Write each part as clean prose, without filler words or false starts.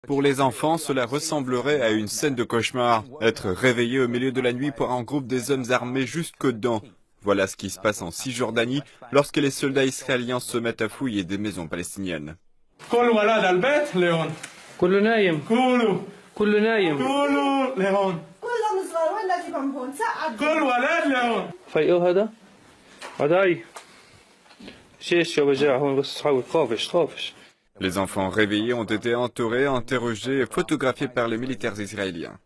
Pour les enfants, cela ressemblerait à une scène de cauchemar. Être réveillé au milieu de la nuit par un groupe des hommes armés jusqu'aux dents. Voilà ce qui se passe en Cisjordanie lorsque les soldats israéliens se mettent à fouiller des maisons palestiniennes. Les enfants réveillés ont été entourés, interrogés et photographiés par les militaires israéliens.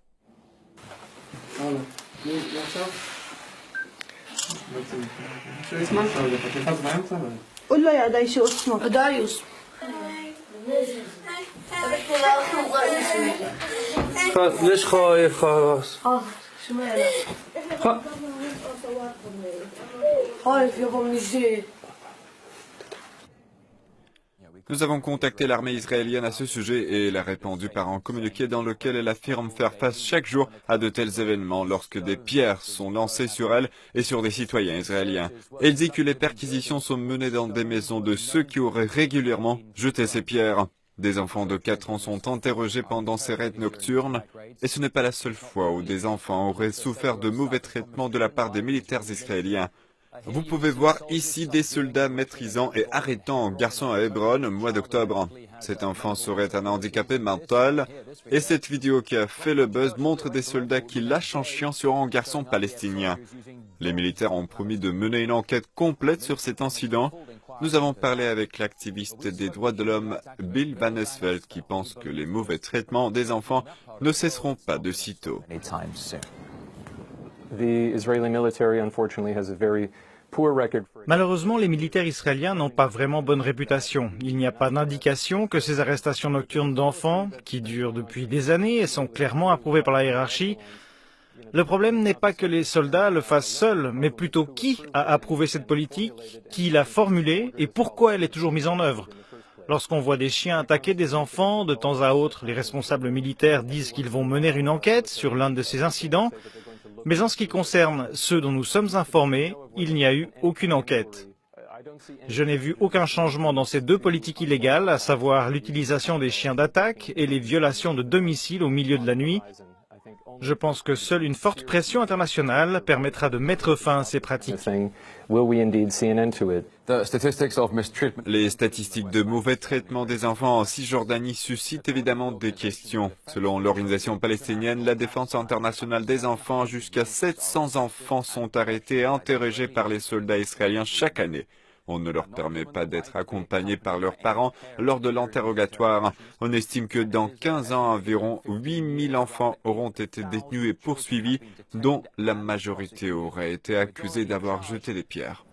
Nous avons contacté l'armée israélienne à ce sujet et elle a répondu par un communiqué dans lequel elle affirme faire face chaque jour à de tels événements lorsque des pierres sont lancées sur elle et sur des citoyens israéliens. Elle dit que les perquisitions sont menées dans des maisons de ceux qui auraient régulièrement jeté ces pierres. Des enfants de 4 ans sont interrogés pendant ces raids nocturnes et ce n'est pas la seule fois où des enfants auraient souffert de mauvais traitements de la part des militaires israéliens. Vous pouvez voir ici des soldats maîtrisant et arrêtant un garçon à Hébron au mois d'octobre. Cet enfant serait un handicapé mental et cette vidéo qui a fait le buzz montre des soldats qui lâchent un chien sur un garçon palestinien. Les militaires ont promis de mener une enquête complète sur cet incident. Nous avons parlé avec l'activiste des droits de l'homme Bill Van Esveld qui pense que les mauvais traitements des enfants ne cesseront pas de sitôt. Malheureusement, les militaires israéliens n'ont pas vraiment bonne réputation. Il n'y a pas d'indication que ces arrestations nocturnes d'enfants, qui durent depuis des années et sont clairement approuvées par la hiérarchie, le problème n'est pas que les soldats le fassent seuls, mais plutôt qui a approuvé cette politique, qui l'a formulée et pourquoi elle est toujours mise en œuvre. Lorsqu'on voit des chiens attaquer des enfants, de temps à autre, les responsables militaires disent qu'ils vont mener une enquête sur l'un de ces incidents, mais en ce qui concerne ceux dont nous sommes informés, il n'y a eu aucune enquête. Je n'ai vu aucun changement dans ces deux politiques illégales, à savoir l'utilisation des chiens d'attaque et les violations de domicile au milieu de la nuit. Je pense que seule une forte pression internationale permettra de mettre fin à ces pratiques. Les statistiques de mauvais traitement des enfants en Cisjordanie suscitent évidemment des questions. Selon l'organisation palestinienne, la défense internationale des enfants, jusqu'à 700 enfants sont arrêtés et interrogés par les soldats israéliens chaque année. On ne leur permet pas d'être accompagnés par leurs parents lors de l'interrogatoire. On estime que dans 15 ans, environ 8000 enfants auront été détenus et poursuivis, dont la majorité aurait été accusée d'avoir jeté des pierres.